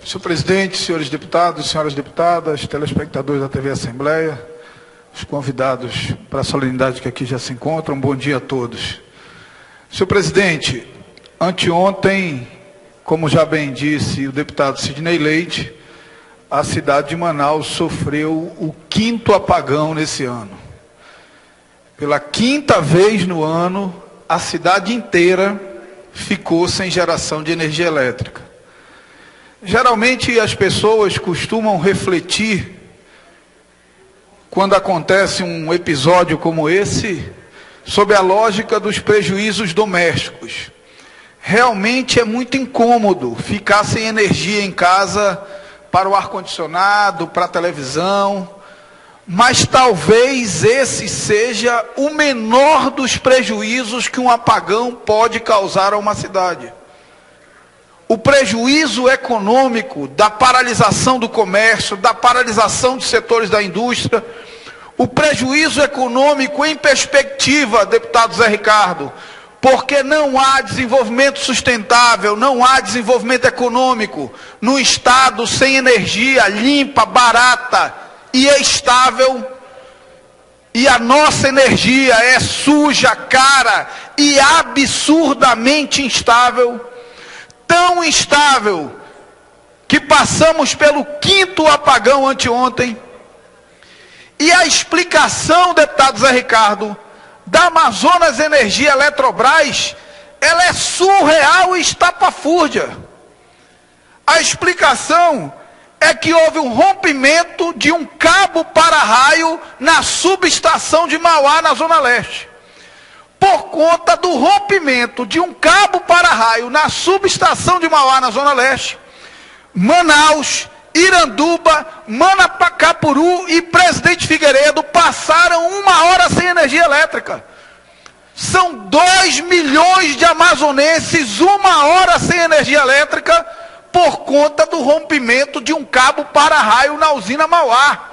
Senhor presidente, senhores deputados, senhoras deputadas, telespectadores da TV Assembleia, os convidados para a solenidade que aqui já se encontram, bom dia a todos. Senhor presidente, anteontem, como já bem disse o deputado Sidney Leite, a cidade de Manaus sofreu o 5º apagão nesse ano. Pela 5ª vez no ano, a cidade inteira ficou sem geração de energia elétrica. Geralmente as pessoas costumam refletir, quando acontece um episódio como esse, sobre a lógica dos prejuízos domésticos. Realmente é muito incômodo ficar sem energia em casa para o ar-condicionado, para a televisão, mas talvez esse seja o menor dos prejuízos que um apagão pode causar a uma cidade. O prejuízo econômico da paralisação do comércio, da paralisação de setores da indústria, o prejuízo econômico em perspectiva, deputado Zé Ricardo, porque não há desenvolvimento sustentável, não há desenvolvimento econômico no estado sem energia limpa, barata e estável. E a nossa energia é suja, cara e absurdamente instável. Tão instável que passamos pelo 5º apagão anteontem. E a explicação, deputado Zé Ricardo, da Amazonas Energia Eletrobras, ela é surreal e estapafúrdia. A explicação é que houve um rompimento de um cabo para-raio na subestação de Mauá, na Zona Leste. Por conta do rompimento de um cabo para-raio na subestação de Mauá, na Zona Leste, Manaus, Iranduba, Manacapuru e Presidente Figueiredo passaram 1 hora sem energia elétrica. São 2 milhões de amazonenses 1 hora sem energia elétrica por conta do rompimento de um cabo para-raio na usina Mauá.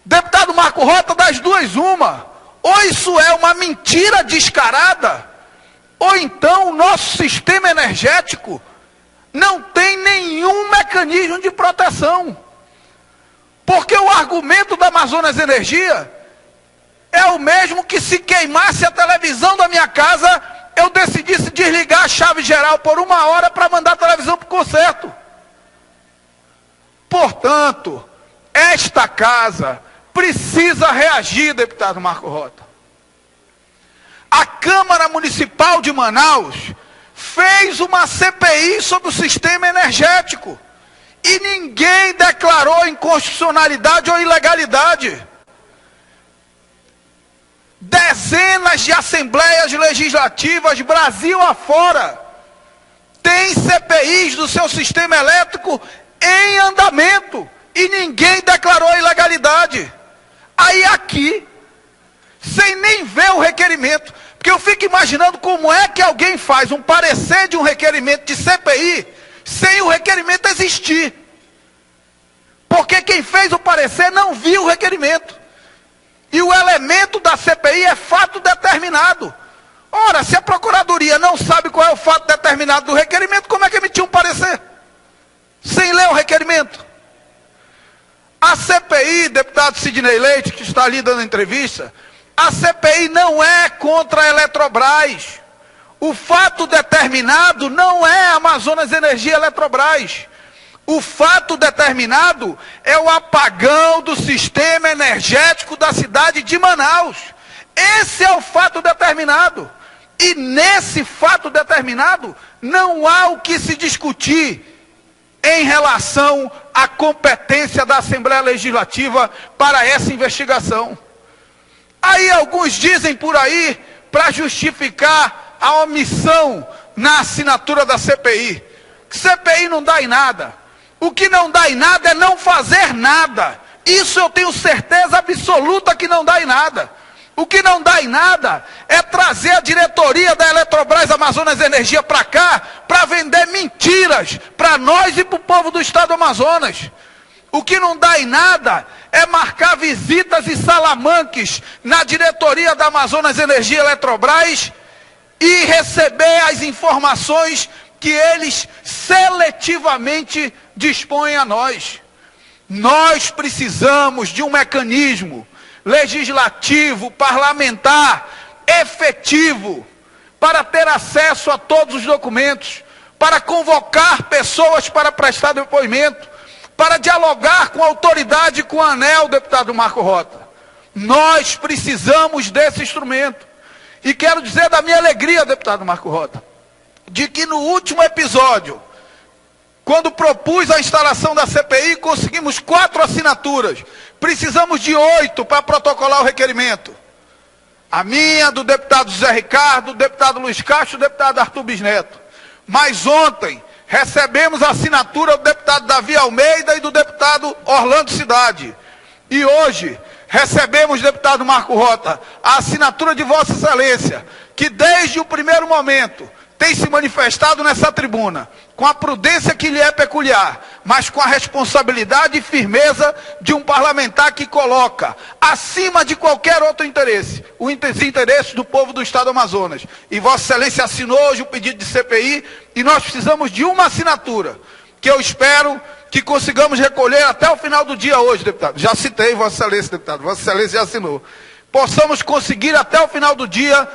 Deputado Marco Rota, das duas uma. Ou isso é uma mentira descarada, ou então o nosso sistema energético não tem nenhum mecanismo de proteção. Porque o argumento da Amazonas Energia é o mesmo que se queimasse a televisão da minha casa, eu decidisse desligar a chave geral por 1 hora para mandar a televisão para o conserto. Portanto, esta casa precisa reagir, deputado Marco Rota. A Câmara Municipal de Manaus fez uma CPI sobre o sistema energético e ninguém declarou inconstitucionalidade ou ilegalidade. Dezenas de assembleias legislativas, Brasil afora, têm CPIs do seu sistema elétrico em andamento e ninguém declarou ilegalidade. Aí aqui, sem nem ver o requerimento, porque eu fico imaginando como é que alguém faz um parecer de um requerimento de CPI sem o requerimento existir. Porque quem fez o parecer não viu o requerimento. E o elemento da CPI é fato determinado. Ora, se a Procuradoria não sabe qual é o fato determinado do requerimento, como é que emitiu um parecer? Sem ler o requerimento. A CPI, deputado Sidney Leite, que está ali dando entrevista, a CPI não é contra a Eletrobras. O fato determinado não é a Amazonas Energia Eletrobras. O fato determinado é o apagão do sistema energético da cidade de Manaus. Esse é o fato determinado. E nesse fato determinado, não há o que se discutir em relação à competência da Assembleia Legislativa para essa investigação. Aí alguns dizem por aí, para justificar a omissão na assinatura da CPI, que CPI não dá em nada. O que não dá em nada é não fazer nada. Isso eu tenho certeza absoluta que não dá em nada. O que não dá em nada é trazer a diretoria da Eletrobras Amazonas Energia para cá, para vender mentiras para nós e para o povo do estado do Amazonas. O que não dá em nada é marcar visitas e salamanques na diretoria da Amazonas Energia Eletrobras e receber as informações que eles seletivamente dispõem a nós. Nós precisamos de um mecanismo legislativo, parlamentar, efetivo, para ter acesso a todos os documentos, para convocar pessoas para prestar depoimento, para dialogar com a autoridade, com a ANEEL, deputado Marco Rota. Nós precisamos desse instrumento. E quero dizer da minha alegria, deputado Marco Rota, de que no último episódio, quando propus a instalação da CPI, conseguimos 4 assinaturas. Precisamos de 8 para protocolar o requerimento. A minha, do deputado José Ricardo, do deputado Luiz Castro, do deputado Arthur Bisneto. Mas ontem recebemos a assinatura do deputado Davi Almeida e do deputado Orlando Cidade. E hoje recebemos, deputado Marco Rota, a assinatura de Vossa Excelência, que desde o primeiro momento tem se manifestado nessa tribuna, com a prudência que lhe é peculiar, mas com a responsabilidade e firmeza de um parlamentar que coloca acima de qualquer outro interesse, os interesses do povo do Estado do Amazonas. E Vossa Excelência assinou hoje o pedido de CPI, e nós precisamos de uma assinatura, que eu espero que consigamos recolher até o final do dia hoje, deputado. Já citei Vossa Excelência, deputado. Vossa Excelência já assinou. Possamos conseguir até o final do dia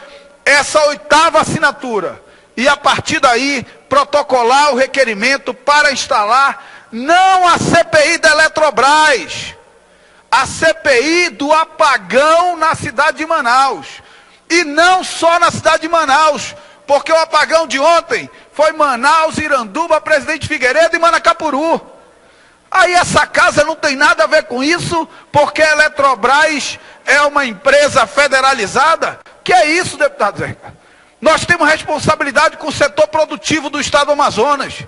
essa 8ª assinatura. E a partir daí, protocolar o requerimento para instalar não a CPI da Eletrobras, a CPI do apagão na cidade de Manaus. E não só na cidade de Manaus, porque o apagão de ontem foi Manaus, Iranduba, Presidente Figueiredo e Manacapuru. Aí essa casa não tem nada a ver com isso, porque a Eletrobras é uma empresa federalizada. Que é isso, deputado Zé Ricardo? Nós temos responsabilidade com o setor produtivo do Estado do Amazonas.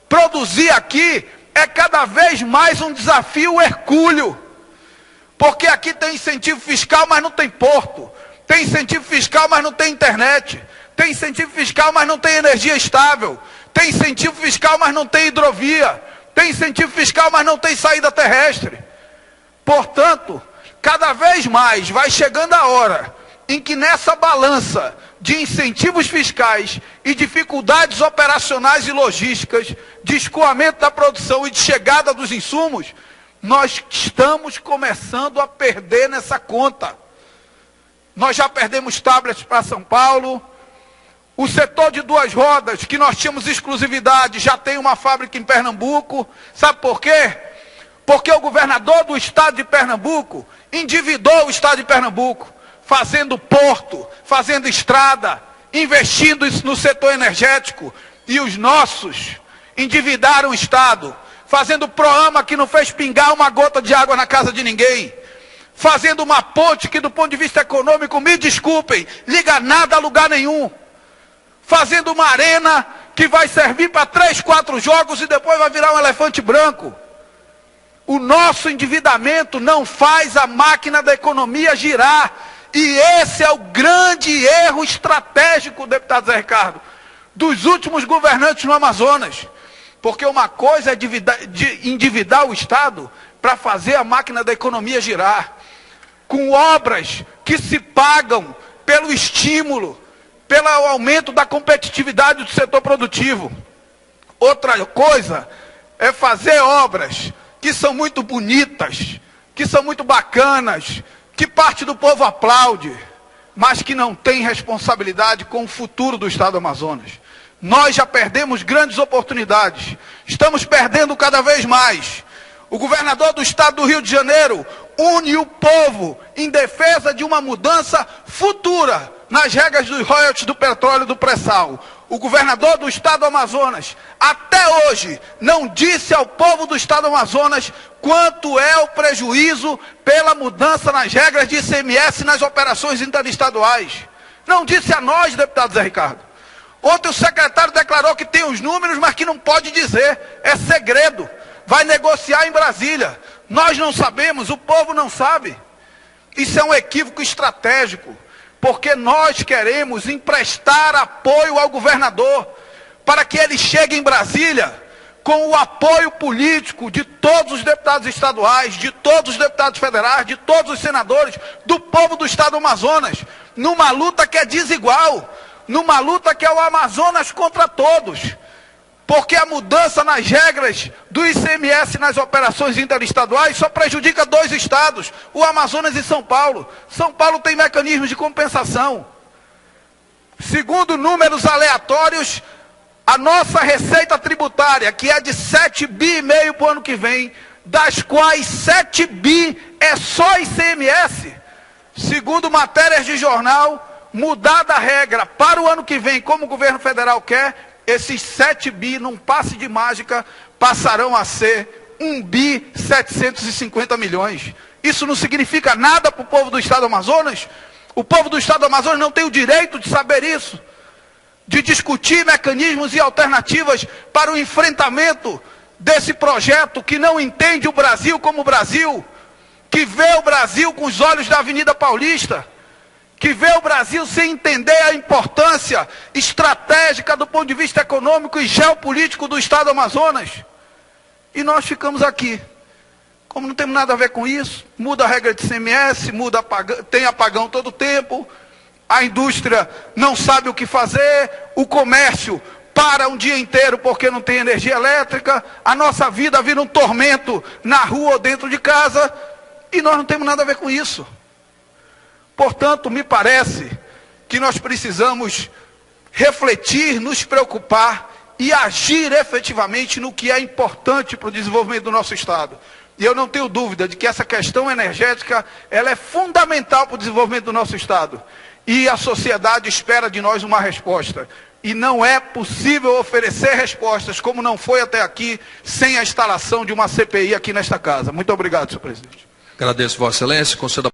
Produzir aqui é cada vez mais um desafio hercúleo. Porque aqui tem incentivo fiscal, mas não tem porto. Tem incentivo fiscal, mas não tem internet. Tem incentivo fiscal, mas não tem energia estável. Tem incentivo fiscal, mas não tem hidrovia. Tem incentivo fiscal, mas não tem saída terrestre. Portanto, cada vez mais vai chegando a hora em que nessa balança de incentivos fiscais e dificuldades operacionais e logísticas, de escoamento da produção e de chegada dos insumos, nós estamos começando a perder nessa conta. Nós já perdemos tablets para São Paulo. O setor de 2 rodas, que nós tínhamos exclusividade, já tem uma fábrica em Pernambuco. Sabe por quê? Porque o governador do estado de Pernambuco endividou o estado de Pernambuco, fazendo porto, fazendo estrada, investindo no setor energético. E os nossos endividaram o estado, fazendo Proama que não fez pingar uma gota de água na casa de ninguém, fazendo uma ponte que do ponto de vista econômico, me desculpem, liga nada a lugar nenhum, fazendo uma arena que vai servir para 3, 4 jogos e depois vai virar um elefante branco. O nosso endividamento não faz a máquina da economia girar. E esse é o grande erro estratégico, deputado Zé Ricardo, dos últimos governantes no Amazonas. Porque uma coisa é endividar o Estado para fazer a máquina da economia girar, com obras que se pagam pelo estímulo, pelo aumento da competitividade do setor produtivo. Outra coisa é fazer obras que são muito bonitas, que são muito bacanas, que parte do povo aplaude, mas que não tem responsabilidade com o futuro do Estado do Amazonas. Nós já perdemos grandes oportunidades, estamos perdendo cada vez mais. O governador do Estado do Rio de Janeiro une o povo em defesa de uma mudança futura nas regras dos royalties do petróleo e do pré-sal. O governador do Estado do Amazonas, até hoje, não disse ao povo do Estado do Amazonas quanto é o prejuízo pela mudança nas regras de ICMS nas operações interestaduais. Não disse a nós, deputado Zé Ricardo. Ontem o secretário declarou que tem os números, mas que não pode dizer. É segredo. Vai negociar em Brasília. Nós não sabemos, o povo não sabe. Isso é um equívoco estratégico, porque nós queremos emprestar apoio ao governador, para que ele chegue em Brasília com o apoio político de todos os deputados estaduais, de todos os deputados federais, de todos os senadores, do povo do Estado do Amazonas, numa luta que é desigual. numa luta que é o Amazonas contra todos. Porque a mudança nas regras do ICMS nas operações interestaduais só prejudica 2 estados, o Amazonas e São Paulo. São Paulo tem mecanismos de compensação. Segundo números aleatórios, a nossa receita tributária, que é de 7,5 bi para o ano que vem, das quais 7 bi é só ICMS. Segundo matérias de jornal, mudada a regra para o ano que vem, como o governo federal quer, esses 7 bi, num passe de mágica, passarão a ser 1,750 bilhões. Isso não significa nada para o povo do estado do Amazonas? O povo do estado do Amazonas não tem o direito de saber isso, de discutir mecanismos e alternativas para o enfrentamento desse projeto que não entende o Brasil como o Brasil, que vê o Brasil com os olhos da Avenida Paulista, que vê o Brasil sem entender a importância estratégica do ponto de vista econômico e geopolítico do estado do Amazonas. E nós ficamos aqui. Como não temos nada a ver com isso, muda a regra de ICMS, tem apagão todo o tempo, a indústria não sabe o que fazer, o comércio para um dia inteiro porque não tem energia elétrica, a nossa vida vira um tormento na rua ou dentro de casa, e nós não temos nada a ver com isso. Portanto, me parece que nós precisamos refletir, nos preocupar e agir efetivamente no que é importante para o desenvolvimento do nosso estado. E eu não tenho dúvida de que essa questão energética, ela é fundamental para o desenvolvimento do nosso estado. E a sociedade espera de nós uma resposta. E não é possível oferecer respostas, como não foi até aqui, sem a instalação de uma CPI aqui nesta casa. Muito obrigado, senhor presidente. Agradeço, Vossa Excelência. Conceda